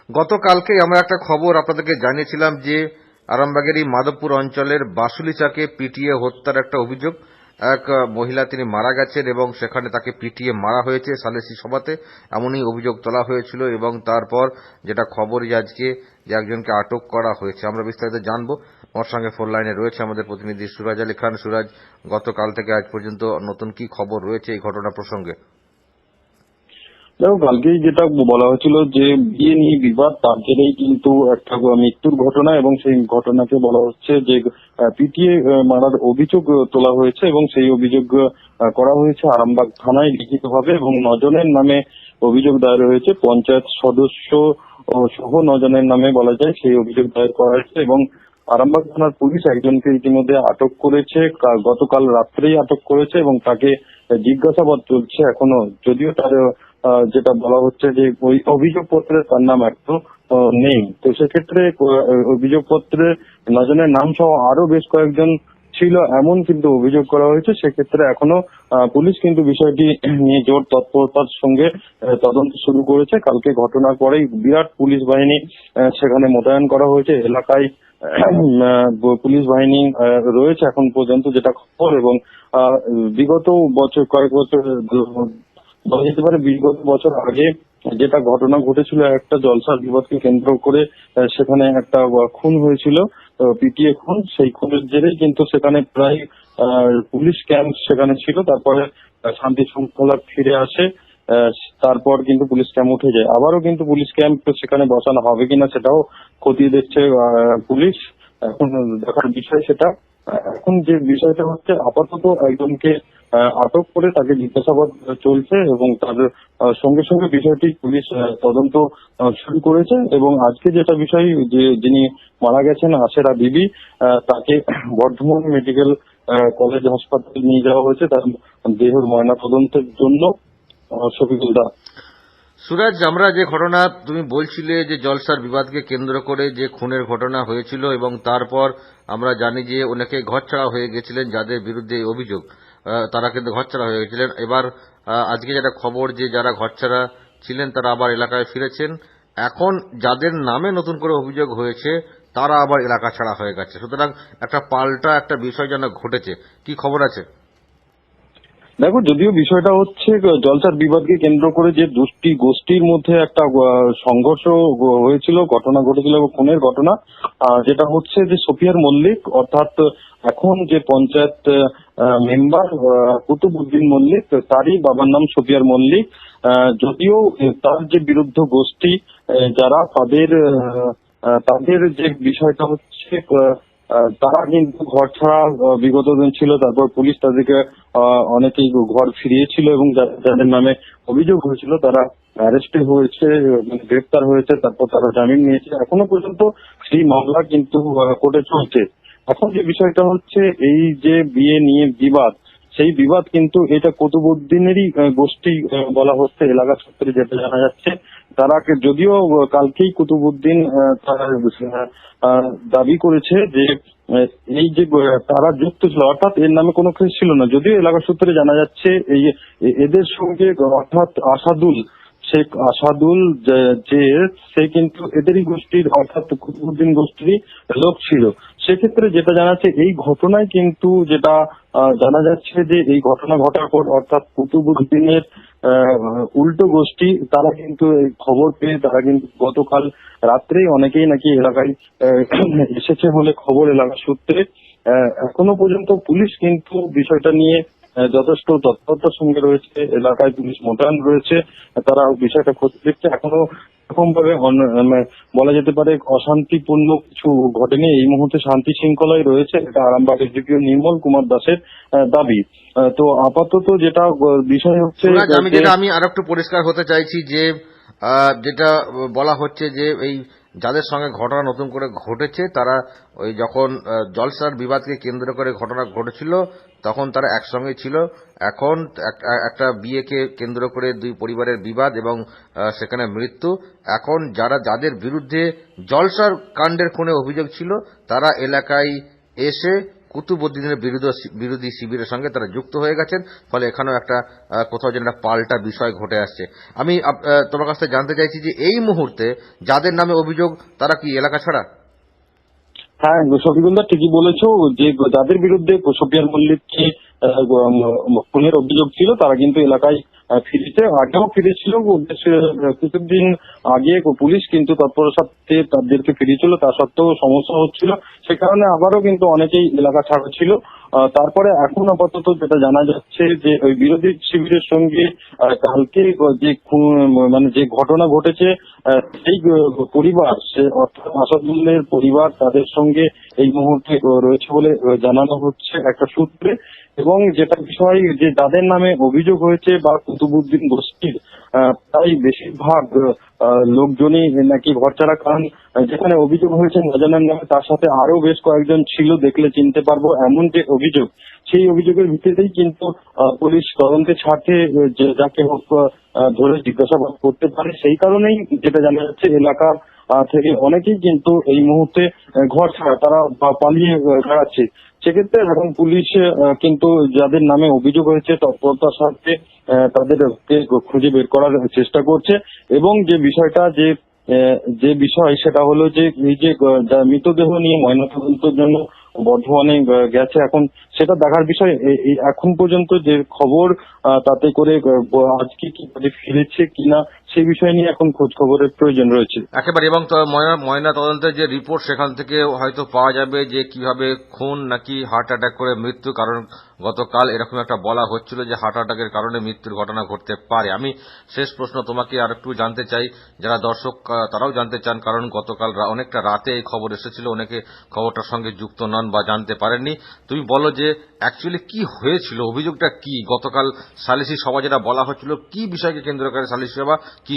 গতকালকে আমরা একটা খবর আপনাদেরকে জানিয়েছিলাম যে আরামবাগের এই মাধবপুর অঞ্চলের বাসুলিচাকে পিটিয়ে হত্যার একটা অভিযোগ। এক মহিলা তিনি মারা গেছেন এবং সেখানে তাকে পিটিয়ে মারা হয়েছে সালিসি সভাতে, এমনই অভিযোগ তোলা হয়েছিল। এবং তারপর যেটা খবর যে আজকে যে একজনকে আটক করা হয়েছে, আমরা বিস্তারিত জানবো। আমার সঙ্গে ফোন লাইনে রয়েছে আমাদের প্রতিনিধি সুরাজ আলী খান। সুরাজ, গতকাল থেকে আজ পর্যন্ত নতুন কি খবর রয়েছে এই ঘটনা প্রসঙ্গে? দেখো, কালকেই যেটা বলা হয়েছিল যে বিয়ে নিয়ে বিবাদ, তার জেরেই কিন্তু একটা মৃত্যুর ঘটনা, এবং সেই ঘটনাকে বলা হচ্ছে যে পিটিয়ে মারার অভিযোগ তোলা হয়েছে, এবং সেই অভিযোগ করা হয়েছে আরামবাগ থানায় লিখিতভাবে, এবং 9 জনের নামে অভিযোগ দায়ের হয়েছে। পঞ্চায়েত সদস্য সহ 9 জনের নামে বলা যায় সেই অভিযোগ দায়ের করা হয়েছে, এবং আরামবাগ থানার পুলিশ একজনকে ইতিমধ্যে আটক করেছে, গতকাল রাত্রেই আটক করেছে, এবং তাকে জিজ্ঞাসাবাদ চলছে এখনো। যদিও তার যেটা বলা হচ্ছে যে ওই অভিযোগপত্রে তার নাম এখনো নেই। তো সেক্ষেত্রে অভিযোগপত্রে 9 জনের নাম সহ আরো বেশ কয়েকজন ছিল এমন কিন্তু অভিযোগ করা হয়েছে। সেক্ষেত্রে এখনো পুলিশ কিন্তু বিষয়টি নিয়ে জোর তৎপরতার সঙ্গে তদন্ত শুরু করেছে। কালকে ঘটনার পরেই বিরাট পুলিশ বাহিনী সেখানে মোতায়েন করা হয়েছে। এলাকায় পুলিশ বাহিনী রয়েছে এখন পর্যন্ত, যেটা খবর। এবং বিগত বছর কয়েক বছর বলা যেতে পারে, বিগত বছর আগে যেটা ঘটনা ঘটেছিল, একটা জলসার বিবাদকে কেন্দ্র করে সেখানে একটা খুন হয়েছিল, পিটিয়ে খুন। সেই খুনের জেরেই কিন্তু সেখানে প্রায় পুলিশ ক্যাম্প সেখানে ছিল। তারপরে শান্তি শৃঙ্খলা ফিরে আসে, তারপর কিন্তু পুলিশ ক্যাম্প উঠে যায়। আবারও কিন্তু পুলিশ ক্যাম্প সেখানে বসানো হবে কিনা সেটাও খতিয়ে দেখছে পুলিশ। এখন দেখার বিষয় সেটা। এখন যে বিষয়টা হচ্ছে, আপাতত একজনকে আটক করে তাকে জিজ্ঞাসাবাদ চলছে, এবং তার সঙ্গে সঙ্গে বিষয়টি পুলিশ তদন্ত শুরু করেছে। এবং আজকে যেটা বিষয়, যে যিনি মারা গেছেন আশেরা বিবি, তাকে বর্ধমান মেডিকেল কলেজ হাসপাতালে নিয়ে যাওয়া হয়েছে তার দেহের ময়না তদন্তের জন্য। শফিকুল দা। সুরাজ, আমরা যে ঘটনা তুমি বলছিলে যে জলসার বিবাদকে কেন্দ্র করে যে খুনের ঘটনা হয়েছিল, এবং তারপর আমরা জানি যে অনেকে ঘরছাড়া হয়ে গেছিলেন, যাদের বিরুদ্ধে এই অভিযোগ তারা কিন্তু ঘরছাড়া হয়ে গেছিলেন। এবার আজকে যেটা খবর যে যারা ঘরছাড়া ছিলেন তারা আবার এলাকায় ফিরেছেন। এখন যাদের নামে নতুন করে অভিযোগ হয়েছে তারা আবার এলাকা ছাড়া হয়ে গেছে। সুতরাং একটা পাল্টা একটা বিষয় যেন ঘটেছে, কি খবর আছে? দেখো, যদিও বিষয়টা হচ্ছে জলসার বিবাদকে কেন্দ্র করে যে দুষ্টি গোষ্ঠীর মধ্যে একটা সংঘর্ষ হয়েছিল, ঘটনা ঘটেছিল এবং খুনের ঘটনা, যেটা হচ্ছে যে সফিয়ার মল্লিক, অর্থাৎ এখন যে পঞ্চায়েত মেম্বার কুতুবউদ্দিন মল্লিক, তারই বাবার নাম সফিয়ার মল্লিক। যদিও তার যে বিরুদ্ধ গোষ্ঠী যারা, তাদের যে বিষয়টা হচ্ছে, তারা কিন্তু ঘর ছাড়া বিগত দিন ছিল। তারপর পুলিশ তাদেরকে অনেকেই ঘর ফিরিয়েছিল, এবং যাদের নামে অভিযোগ হয়েছিল তারা অ্যারেস্টে হয়েছে, গ্রেপ্তার হয়েছে, তারপর তারা জামিন নিয়েছে। এখনো পর্যন্ত সেই মামলা কিন্তু কোর্টে চলছে। এখন যে বিষয়টা হচ্ছে, এই যে বিয়ে নিয়ে বিবাদ, সেই বিবাদ কিন্তু এটা কুতুবউদ্দিনেরই গোষ্ঠী বলা হচ্ছে এলাকা সূত্রে যেটা জানা যাচ্ছে। তারা যদিও কালকেই কুতুবউদ্দিন তারা দাবি করেছে যে এই যে তারা যুক্ত ছিল, অর্থাৎ এর নামে কোনো কেস ছিল না। যদিও এলাকা সূত্রে জানা যাচ্ছে এই এদের সঙ্গে, অর্থাৎ শেখ আসাদুল, যে সে কিন্তু এদেরই গোষ্ঠীর, অর্থাৎ কুতুবউদ্দিন গোষ্ঠীরই লোক ছিল। সেক্ষেত্রে যেটা জানাচ্ছে, এই ঘটনায় কিন্তু যেটা জানা যাচ্ছে যে এই ঘটনা ঘটার পর, অর্থাৎ কুতুবউদ্দিনের উল্টো গোষ্ঠী তারা কিন্তু এই খবর পেয়ে তারা কিন্তু গতকাল রাত্রেই অনেকেই নাকি এলাকায় এসেছে বলে খবর এলাকা সূত্রে। এখনো পর্যন্ত পুলিশ কিন্তু বিষয়টা নিয়ে যথেষ্ট তৎপরতার সঙ্গে রয়েছে, এলাকায় পুলিশ মোতায়েন রয়েছে, তারা বিষয়টা খতিয়ে দেখছে। এখনো এরকম ভাবে বলা যেতে পারে অশান্তিপূর্ণ কিছু ঘটেনি। এই মুহূর্তে শান্তি শৃঙ্খলায় রয়েছে, এটা আরামবাগ এসডিপিও নির্মল কুমার দাসের দাবি। তো আপাতত যেটা বিষয় হচ্ছে, আমি আর একটু পরিষ্কার হতে চাইছি যে যেটা বলা হচ্ছে যে এই যাদের সঙ্গে ঘটনা নতুন করে ঘটেছে তারা ওই যখন জলসার বিবাদকে কেন্দ্র করে ঘটনা ঘটেছিল তখন তারা একসঙ্গে ছিল। এখন একটা বিয়েকে কেন্দ্র করে দুই পরিবারের বিবাদ এবং সেখানে মৃত্যু। এখন যাদের বিরুদ্ধে জলসার কাণ্ডের খুনে অভিযোগ ছিল তারা এলাকায় এসে কুতুবউদ্দিনের বিরোধী শিবিরের সঙ্গে তারা যুক্ত হয়ে গেছেন। ফলে এখানেও একটা কোথাও যেন একটা পাল্টা বিষয় ঘটে আসছে। আমি তোমার কাছ থেকে জানতে চাইছি যে এই মুহূর্তে যাদের নামে অভিযোগ তারা কি এলাকা ছাড়া? হ্যাঁ, শফিকুলদা ঠিকই বলেছো যে যাদের বিরুদ্ধে সোফিয়ান মল্লিককে খুনের অভিযোগ ছিল তারা কিন্তু এলাকায় ফিরেছে, আগেও ফিরেছিল। বেশ কিছুদিন আগে পুলিশ কিন্তু তৎপরতার সাথে তাদেরকে ফিরিয়েছিল, তা সত্ত্বেও সমস্যা হচ্ছিল, সে কারণে আবারও কিন্তু অনেকেই এলাকা ছাড়া ছিল। তারপরে এখন আপাতত যেটা জানা যাচ্ছে যে ওই বিরোধী শিবিরের সঙ্গে কালকে যে মানে যে ঘটনা ঘটেছে, সেই পরিবার, সে অর্থাৎ আসাদুল্লের পরিবার, তাদের সঙ্গে এই মুহূর্তে রয়েছে বলে জানানো হচ্ছে একটা সূত্রে। এবং যেটা বিষয় যে যাদের নামে অভিযোগ হয়েছে বা কুতুবউদ্দিন গোষ্ঠীর প্রায় বেশিরভাগ লোকজনই নাকি ঘরছাড়া, কারণ যেখানে অভিযোগ হয়েছে নজনের নামে তার সাথে আরো বেশ কয়েকজন ছিল, দেখলে চিনতে পারবো এমন যে অভিযোগ, সেই অভিযোগের ভিত্তিতেই কিন্তু পুলিশ তদন্তের স্বার্থে যাকে হোক ধরে জিজ্ঞাসাবাদ করতে পারে। সেই কারণেই যেটা জানা যাচ্ছে এলাকার থেকে অনেকেই কিন্তু এই মুহূর্তে ঘর ছাড়া, তারা পালিয়ে বেড়াচ্ছে। সেক্ষেত্রে এখন পুলিশ কিন্তু যাদের নামে অভিযোগ হয়েছে তৎপরতার সাথে তাদেরকে খুঁজে বের করার চেষ্টা করছে। এবং যে বিষয়টা যে বিষয় সেটা হলো যে এই যে মৃতদেহ নিয়ে ময়নাতদন্তের জন্য বর্ধমানে গেছে, এখন সেটা দেখার বিষয়। এখন পর্যন্ত যে খবর তাতে করে আজকে কি ফিরেছে কিনা সেই বিষয় নিয়ে এখন খোঁজ খবরের প্রয়োজন রয়েছে একেবারে। এবং ময়না তদন্তের যে রিপোর্ট সেখান থেকে হয়তো পাওয়া যাবে যে কিভাবে খুন নাকি হার্ট অ্যাটাক করে মৃত্যু, কারণ গতকাল এরকম একটা বলা হচ্ছিল যে হার্ট অ্যাটাকের কারণে মৃত্যুর ঘটনা ঘটতে পারে। আমি শেষ প্রশ্ন তোমাকে আর একটু জানতে চাই, যারা দর্শক তারাও জানতে চান, কারণ গতকাল অনেকটা রাতে এই খবর এসেছিল, অনেকে খবরটার সঙ্গে যুক্ত নন বা জানতে পারেননি। তুমি বলো যে অ্যাকচুয়ালি কি হয়েছিল, অভিযোগটা কি? গতকাল সালিসি সভা যেটা বলা হচ্ছিল, কি বিষয়কে কেন্দ্র করে সালিসি সভা, কি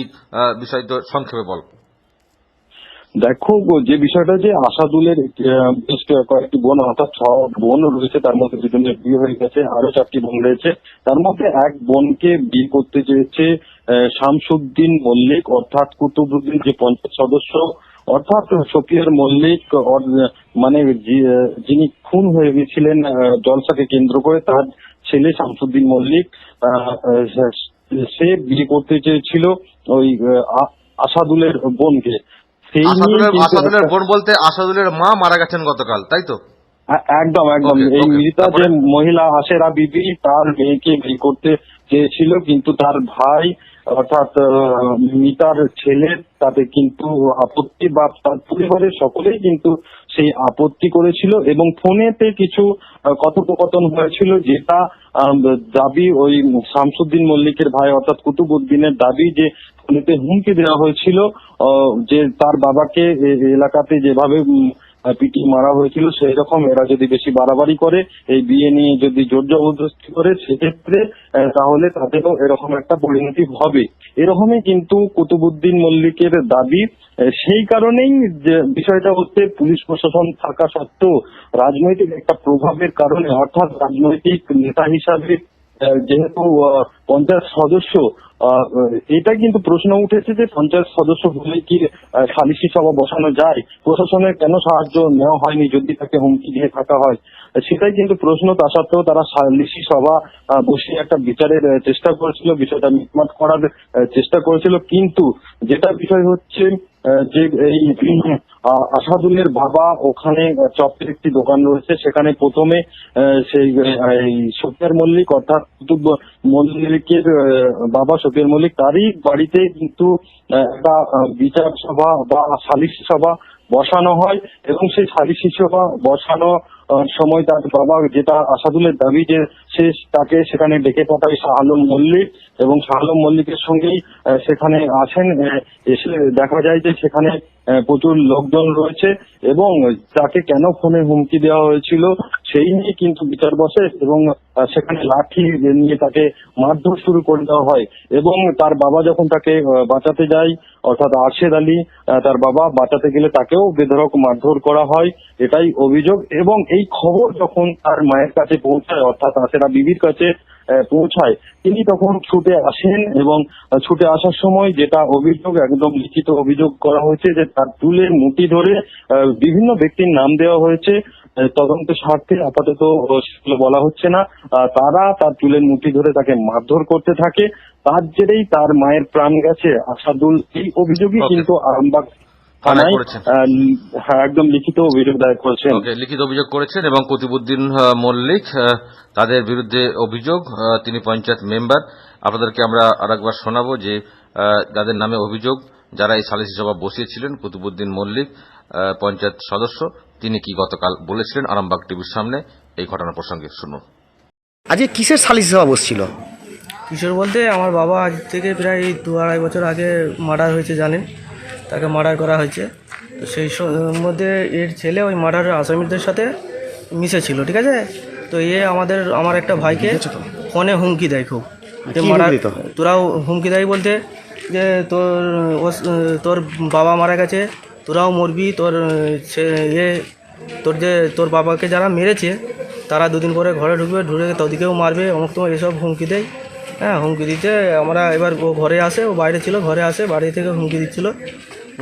বিষয়, তো সংক্ষেপে বল। দেখো, যে বিষয়টা যে আসাদুলের বেশ কয়েকটি বোন, অর্থাৎ 6 বোন রয়েছে, তার মধ্যে দুজনের বিয়ে হয়ে গেছে, আরো 4টি বোন রয়েছে। তার মধ্যে এক বোনকে বিয়ে করতে চেয়েছে শামসুদ্দিন মল্লিক, অর্থাৎ কুতুবউদ্দিন যে পঞ্চায়েত সদস্য, অর্থাৎ শফিয়ার মল্লিক, মানে যিনি খুন হয়ে গেছিলেন জলসাকে কেন্দ্র করে, তার ছেলে শামসুদ্দিন মল্লিক। সে বিয়ে করতে চেয়েছিল ওই আসাদুলের বোনকে। সেই নিয়ে আসাদুলের বোন বলতে আসাদুলের মা মারা গেছেন গতকাল, তাই তো? একদম একদম। এই মৃতা যে মহিলা আশেরা বিবি, তার মেয়েকে বিয়ে করতে চেয়েছিল, কিন্তু তার ভাই অর্থাৎ মিতার ছেলে তাতে কিন্তু আপত্তি, বা তার পরিবারের সকলেই কিন্তু সেই আপত্তি করেছিল। এবং ফোনেতে কিছু কথোপকথন হয়েছিল, যেটা দাবি ওই শামসুদ্দিন মল্লিকের ভাই অর্থাৎ কুতুবউদ্দিনের দাবি যে ফোনেতে হুমকি দেওয়া হয়েছিল যে তার বাবাকে এলাকাতে যেভাবে পিটিয়ে মারা হয়েছিল, সেই রকম এরা যদি বেশি বাড়াবাড়ি করে, এই বিয়ে নিয়ে যদি জোর জবরদস্তি করে, সেক্ষেত্রে তাহলে তাদেরও এরকম একটা পরিণতি হবে, এরকমই কিন্তু কুতুবউদ্দিন মল্লিকের দাবি। সেই কারণেই যে বিষয়টা হচ্ছে, পুলিশ প্রশাসন থাকা সত্ত্বেও রাজনৈতিক একটা প্রভাবের কারণে, অর্থাৎ রাজনৈতিক নেতা হিসাবে যেহেতু পঞ্চায়েত সদস্য, এটা কিন্তু প্রশ্ন উঠেছে যে পঞ্চায়েত সদস্য হলে কি সালিসি সভা বসানো যায়, প্রশাসনের কেন সাহায্য নেওয়া হয়নি যদি তাকে হুমকি দিয়ে থাকা হয়, সেটাই কিন্তু প্রশ্ন। তা সত্ত্বেও তারা সালিসি সভা বসিয়ে একটা বিচারের চেষ্টা করেছিল, বিষয়টা মিটমাট করার চেষ্টা করেছিল। কিন্তু যেটা বিষয় হচ্ছে যে এই আসাদুলের বাবা, ওখানে চপের একটি দোকান রয়েছে, সেখানে প্রথমে সেই শফিয়ার মল্লিক অর্থাৎ কুতুব মল্লিকের বাবা শফিয়ার মল্লিক, তারই বাড়িতে কিন্তু একটা বিচার সভা বা সালিসি সভা বসানো হয়। এবং সেই সালিসি সভা বসানো সময় তার বাবা, যেটা আসাদুলের দাবি, যে সে তাকে সেখানে ডেকে পাঠায় শাহ আলম মল্লিক, এবং শাহ আলম মল্লিকের সঙ্গেই সেখানে আসেন। এসে দেখা যায় যে সেখানে প্রচুর লোকজন রয়েছে, এবং তাকে কেন ফোনে হুমকি দেওয়া হয়েছিল সেই নিয়ে কিন্তু বিচার বসে, এবং সেখানে লাঠি নিয়ে তাকে মারধর শুরু করে দেওয়া হয়। এবং তার বাবা যখন তাকে বাঁচাতে যায়, অর্থাৎ আরশেদ আলী তার বাবা বাঁচাতে গেলে তাকেও বেধড়ক মারধর করা হয়, এটাই অভিযোগ। এবং এই খবর যখন তার মায়ের কাছে পৌঁছায়, অর্থাৎ আশেরা বিবির কাছে, পৌঁছায় তিনি তখন ছুটে আসেন এবং ছুটে আসার সময় যেটা অভিযোগ, একদম লিখিত অভিযোগ করা হয়েছে যে তার চুলের মুঠি ধরে বিভিন্ন ব্যক্তির নাম দেওয়া হয়েছে। তদন্তের স্বার্থে আপাতত সেগুলো বলা হচ্ছে না। তারা তার চুলের মুঠি ধরে তাকে মারধর করতে থাকে, তার জেরেই তার মায়ের প্রাণ গেছে। আসাদুল এই অভিযোগই Okay. কিন্তু আরামবাগ থানায় থানায় করেছেন। একদম লিখিত অভিযোগ দায়ের করেছেন। ওকে, লিখিত অভিযোগ করেছেন এবং কুতুবুদ্দিন মল্লিক তাদের বিরুদ্ধে অভিযোগ, তিনি পঞ্চায়েত মেম্বার। আপনাদেরকে আমরা আরেকবার শোনাবো যে যাদের নামে অভিযোগ, যারা এই সালিসি সভা বসিয়েছিলেন, কুতুবুদ্দিন মল্লিক পঞ্চায়েত সদস্য, তিনি কি গতকাল বলেছিলেন আরামবাগ টিভির সামনে এই ঘটনা প্রসঙ্গে শুনুন। আজকে কিসের সালিসি সভা বসছিল? কিশোর বলতে আমার বাবা আজ থেকে প্রায় 2-2.5 বছর আগে মার্ডার হয়েছে, জানেন, তাকে মার্ডার করা হয়েছে। তো সেই মধ্যে এর ছেলে ওই মার্ডারের আসামিদের সাথে মিশেছিল, ঠিক আছে। তো আমার একটা ভাইকে ফোনে হুমকি দেয় খুব, যে কি মার্ডার, হুমকি দিত? তোরাও হুমকি দেয় বলতে যে তোর বাবা মারা গেছে, তোরাও মরবি, তোর বাবাকে যারা মেরেছে তারা 2 দিন পরে ঘরে ঢুকবে, ঢুকে তোদিকেও মারবে, অমুক তোমার এসব হুমকি দেয়। হ্যাঁ, হুমকি দিতে আমরা এবার ও ঘরে আসে, ও বাইরে ছিল, ঘরে আসে, বাড়ি থেকে হুমকি দিচ্ছিল।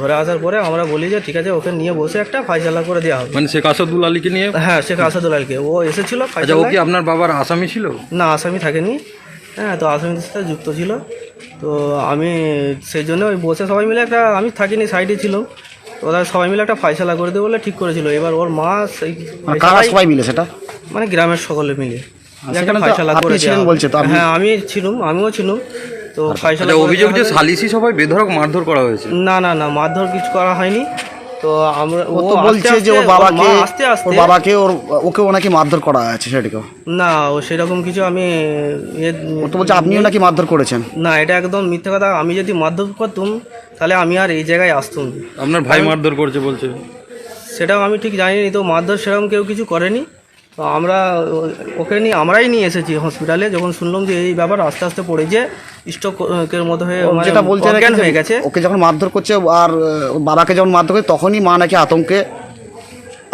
ঘরে আসার পরে আমরা বলি যে ঠিক আছে, ওকে নিয়ে বসে একটা ফাইসালা করে দেওয়া হবে। মানে শেখ আসাদুল আলীকে নিয়ে? হ্যাঁ, শেখ আসাদুল আলীকে, ও এসেছিল আচ্ছা, ও ফাইসালায়। কি আপনার বাবার আসামি ছিল? না, আসামি থাকেনি। হ্যাঁ, তো আসামিদের সাথে যুক্ত ছিল। তো আমি সেই জন্য ওই বসে সবাই মিলে একটা, আমি থাকিনি, সাইডে ছিল, ওরা সবাই মিলে একটা ফাইসালা করে দেবে বলে ঠিক করেছিল। এবার ওর মা সেই মানে কারা ফাইসালাই, সবাই মিলে সেটা? মানে গ্রামের সকলে মিলে যে একটা সেখানে তো ফাইসালা আপনি করে ছিলেন দেওয়া বলছে তো, হবে। আপনি- হ্যাঁ, আমিও ছিলাম। তো ফাইসালা আচ্ছা, করে অভিযোগ যে দেওয়া হবে। সালিসি সভায় বেধড়ক মারধর করা হয়েছে। না, মারধর কিছু করা হয়নি। তো আমরা ও তো বলছে যে ওর বাবাকে ওর বাবাকে ওকেও নাকি মারধর করা আছে সেটাকেও। না, ও সেরকম কিছু আমি ও তো বলছে আপনিও নাকি মারধর করেছেন। না, এটা একদম মিথ্যে কথা। আমি যদি মারধর করতাম তাহলে আমি আর এই জায়গায় আসতাম না। আপনার ভাই মারধর করছে বলছে। সেটাও আমি ঠিক জানিনি। তো মারধর সেরকম কেউ কিছু করেনি। তো আমরাই নিয়ে এসেছি হসপিটালে। যখন শুনলাম যে এই ব্যাপার, আস্তে আস্তে পড়েছে, স্ট্রোকের মতো হয়ে ও মানে যেটা বলছে অজ্ঞান নাকি যে হয়ে গেছে। ওকে যখন মারধর করছে আর ওর বাবাকে যখন মারধর করছে তখনই মা নাকি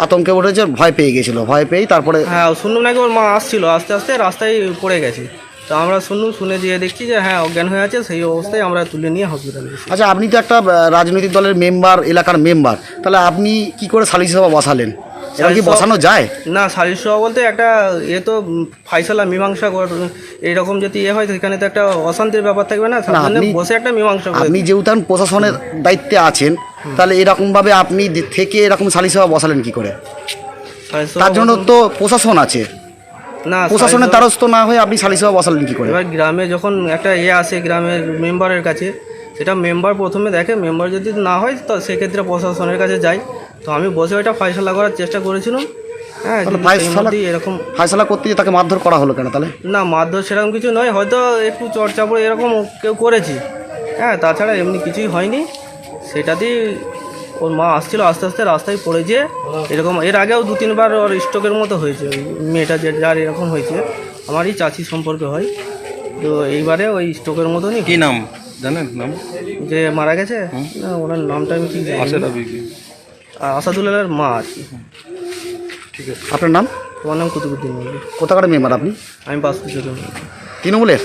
আতঙ্কে উঠেছে, ভয় পেয়ে গেছিল, ভয় পেয়েই তারপরে। হ্যাঁ, শুনলাম নাকি ওর মা আসছিল, আস্তে আস্তে রাস্তায় পড়ে গেছে। তো আমরা শুনে দিয়ে দেখছি যে হ্যাঁ, অজ্ঞান হয়ে আছে। সেই অবস্থায় আমরা তুলে নিয়ে হসপিটালে গেছি। আচ্ছা, আপনি তো একটা রাজনৈতিক দলের মেম্বার, এলাকার মেম্বার, তাহলে আপনি কি করে সালিসি সভা বসালেন? এটা কি বসানো যায়? না, সালিস সভা বলতে একটা তো ফাইসালা মীমাংসা এইরকম যদি হয়, সেখানে তো একটা অশান্তির ব্যাপার থাকবে না। তার জন্য বসে একটা মীমাংসা করে আপনি যেহেতু প্রশাসনের দায়িত্বে আছেন, তাহলে এরকম ভাবে আপনি থেকে এরকম সালিসি সভা বসালেন কি করে? সালিস সভা তার জন্য তো প্রশাসন আছে, না, প্রশাসনের দ্বারস্থ না হয়ে আপনি সালিসি সভা বসালেন কি করে? এবার গ্রামে যখন একটা আসে গ্রামের মেম্বারের কাছে, সেটা মেম্বার প্রথমে দেখে। মেম্বার যদি না হয় তো সেক্ষেত্রে প্রশাসনের কাছে যায়। তো আমি বসে ওইটা ফাইসালা করার চেষ্টা করেছিলাম। হ্যাঁ, তাহলে কিন্তু সেই মধ্যেই এরকম। ফাইসালা করতে গিয়ে তাকে মারধর করা হলো কেন তাহলে? না, মারধর সেরকম কিছু নয়, হয়তো একটু চর্চা করে এরকম কেউ করেছি। হ্যাঁ, তাছাড়া এমনি কিছুই হয়নি। সেটাতেই ওর মা আসছিল, আস্তে আস্তে রাস্তায় পড়েছে। এরকম এর আগেও 2-3 বার ওর স্ট্রোকের মতো হয়েছে। ওই মেয়েটা যার এরকম হয়েছে, আমারই চাচি সম্পর্কে হয়। তো এইবারে ওই স্ট্রোকের মতনই। কি নাম জানেন? নাম যে মারা গেছে, না, ওনার নামটা আমি ঠিক জানি না। আসাদুল্লাহর মা আর কি। ঠিক আছে। আপনার নাম? তোমার নাম কুতুবুদ্দিন মল্লিক। কোথাকার মেম্বার আপনি? আমি বাসপুর তৃণমূলের?